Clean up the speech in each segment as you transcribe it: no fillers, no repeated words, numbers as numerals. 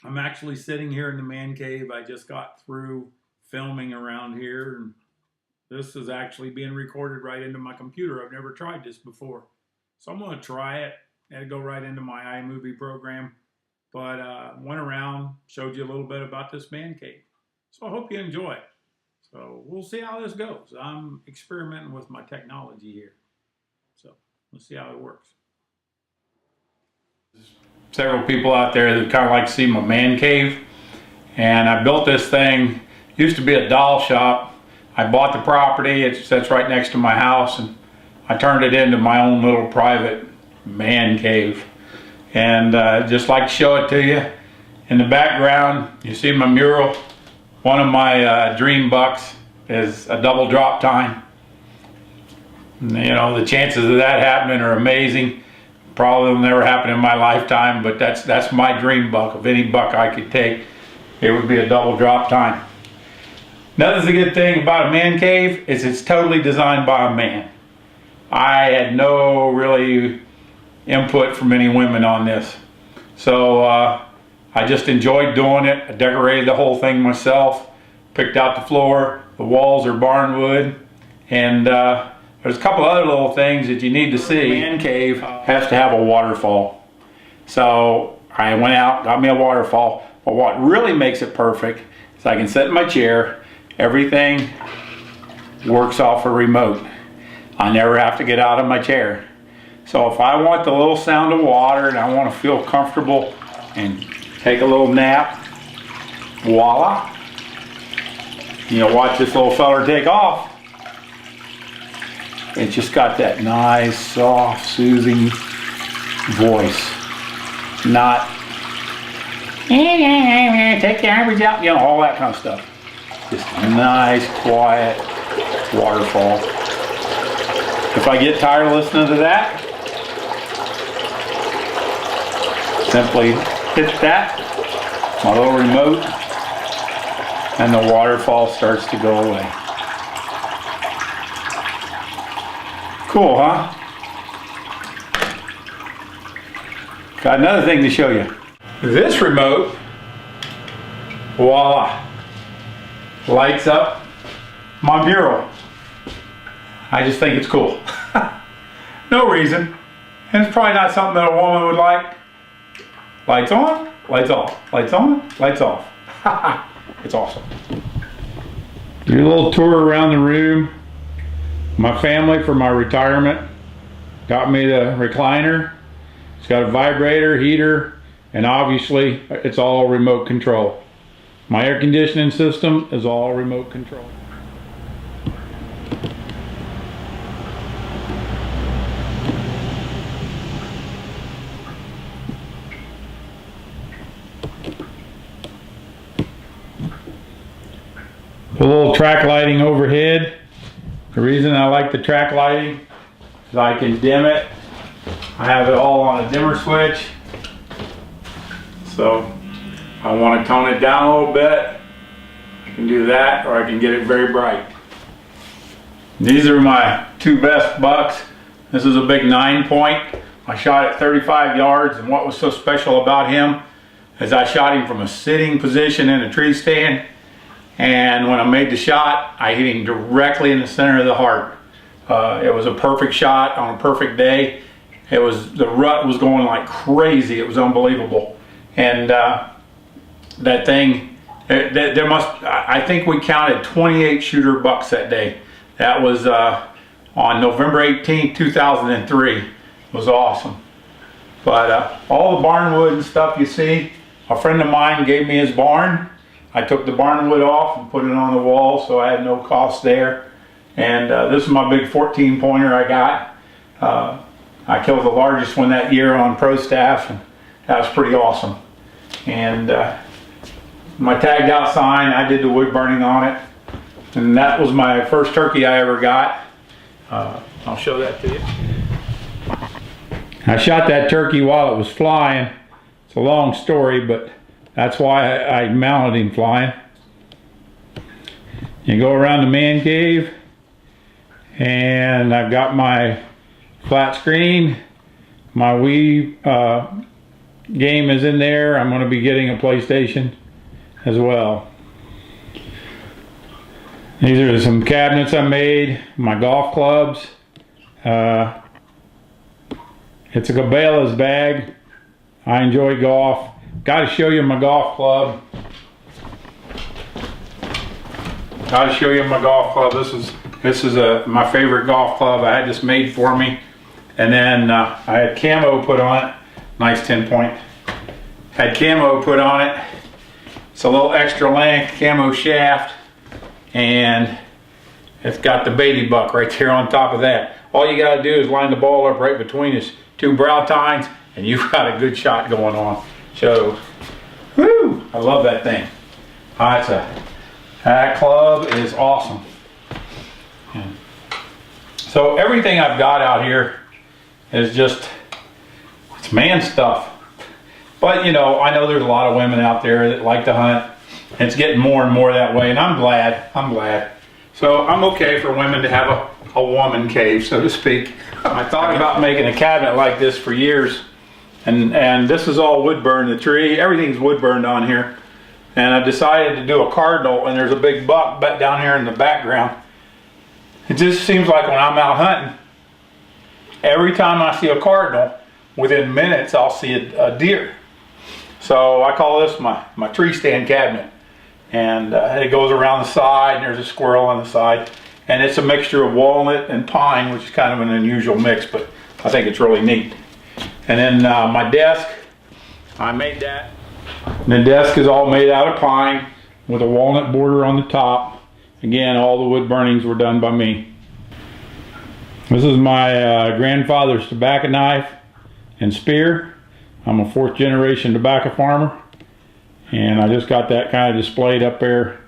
I'm actually sitting here in the man cave. I just got through filming around here, and this is actually being recorded right into my computer. I've never tried this before. So I'm going to try it. It'll go right into my iMovie program. But went around, showed you a little bit about this man cave. So I hope you enjoy it. So we'll see how this goes. I'm experimenting with my technology here. So let's see how it works. Several people out there that kind of like to see my man cave. And I built this thing. Used to be a doll shop. I bought the property. It sits right next to my house, and I turned it into my own little private man cave. And just like to show it to you. In the background, you see my mural. One of my dream bucks is a double drop tine. You know, the chances of that happening are amazing. Probably will never happen in my lifetime, but that's my dream buck. If any buck I could take, it would be a double drop tine. Another good thing about a man cave is it's totally designed by a man. I had no really input from any women on this. So I just enjoyed doing it. I decorated the whole thing myself, picked out the floor, the walls are barn wood, and there's a couple other little things that you need to see. The man cave has to have a waterfall. So I went out, got me a waterfall, but what really makes it perfect is I can sit in my chair, everything works off a remote. I never have to get out of my chair. So if I want the little sound of water and I want to feel comfortable and take a little nap, voila. You know, watch this little feller take off. It's just got that nice, soft, soothing voice. Not, take the average out, you know, all that kind of stuff. Just a nice, quiet waterfall. If I get tired of listening to that, simply hit that, my little remote, and the waterfall starts to go away. Cool, huh? Got another thing to show you. This remote, voila, lights up my mural. I just think it's cool. No reason. And it's probably not something that a woman would like. Lights on, lights off. Lights on, lights off. It's awesome. Do a little tour around the room. My family, for my retirement, got me the recliner. It's got a vibrator, heater, and obviously it's all remote control. My air conditioning system is all remote control. A little track lighting overhead. The reason I like the track lighting is I can dim it. I have it all on a dimmer switch. So I want to tone it down a little bit, I can do that, or I can get it very bright. These are my two best bucks. This is a big 9-point. I shot at 35 yards, and what was so special about him is I shot him from a sitting position in a tree stand. And when I made the shot, I hit him directly in the center of the heart. It was a perfect shot on a perfect day. The rut was going like crazy. It was unbelievable. And that thing, I think we counted 28 shooter bucks that day. That was on November 18, 2003. It was awesome. But all the barn wood and stuff you see, a friend of mine gave me his barn. I took the barn wood off and put it on the wall, so I had no cost there. And this is my big 14-pointer I got. I killed the largest one that year on pro staff, and that was pretty awesome. And my tagged out sign, I did the wood burning on it. And that was my first turkey I ever got. I'll show that to you. I shot that turkey while it was flying. It's a long story, but that's why I mounted him flying. You go around the man cave, and I've got my flat screen, my Wii game is in there. I'm going to be getting a PlayStation as well. These are some cabinets I made, my golf clubs. It's a Cabela's bag. I enjoy golf. Got to show you my golf club. Got to show you my golf club. This is my favorite golf club. I had this made for me, and then I had camo put on it. Nice 10-point. Had camo put on it. It's a little extra length camo shaft, and it's got the baby buck right there on top of that. All you got to do is line the ball up right between his two brow tines, and you've got a good shot going on. So, whoo! I love that thing. That club is awesome. So everything I've got out here is just, it's man stuff. But you know, I know there's a lot of women out there that like to hunt. And it's getting more and more that way, and I'm glad. So I'm okay for women to have a woman cave, so to speak. I thought about making a cabinet like this for years. And this is all wood burn, the tree, everything's wood burned on here. And I decided to do a cardinal, and there's a big buck down here in the background. It just seems like when I'm out hunting, every time I see a cardinal, within minutes I'll see a deer. So I call this my tree stand cabinet. And it goes around the side, and there's a squirrel on the side. And it's a mixture of walnut and pine, which is kind of an unusual mix, but I think it's really neat. And then my desk, I made that. And the desk is all made out of pine with a walnut border on the top. Again, all the wood burnings were done by me. This is my grandfather's tobacco knife and spear. I'm a 4th generation tobacco farmer, and I just got that kind of displayed up there.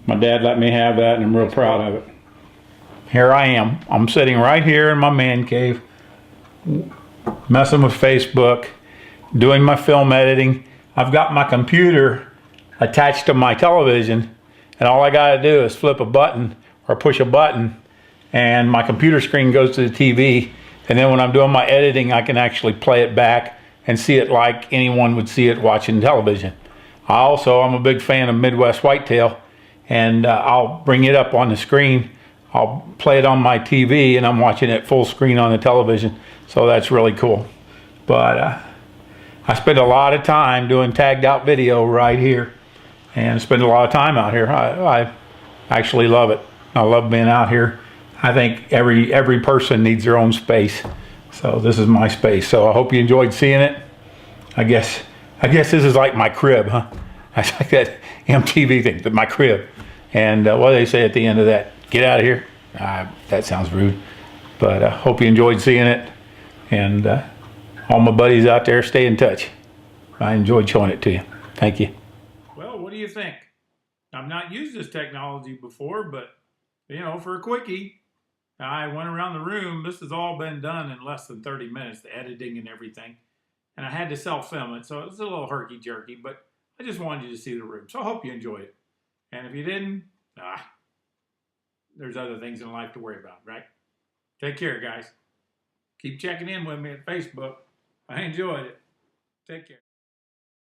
My dad let me have that, and I'm real proud of it. Here I am. I'm sitting right here in my man cave, messing with Facebook, doing my film editing. I've got my computer attached to my television, and all I got to do is flip a button or push a button, and my computer screen goes to the TV, and then when I'm doing my editing, I can actually play it back and see it like anyone would see it watching television. I'm a big fan of Midwest whitetail, and I'll bring it up on the screen. I'll play it on my TV, and I'm watching it full screen on the television, so that's really cool. But I spend a lot of time doing tagged out video right here, and spend a lot of time out here. I actually love it. I love being out here. I think every person needs their own space, so this is my space. So I hope you enjoyed seeing it. I guess this is like my crib, huh? I like that MTV thing, my crib. And what do they say at the end of that? Get out of here. That sounds rude, but I hope you enjoyed seeing it. And all my buddies out there, stay in touch. I enjoyed showing it to you. Thank you. Well, what do you think? I've not used this technology before, but you know, for a quickie, I went around the room. This has all been done in less than 30 minutes, the editing and everything. And I had to self-film it, so it was a little herky-jerky, but I just wanted you to see the room. So I hope you enjoyed it. And if you didn't, there's other things in life to worry about, right? Take care, guys. Keep checking in with me at Facebook. I enjoyed it. Take care.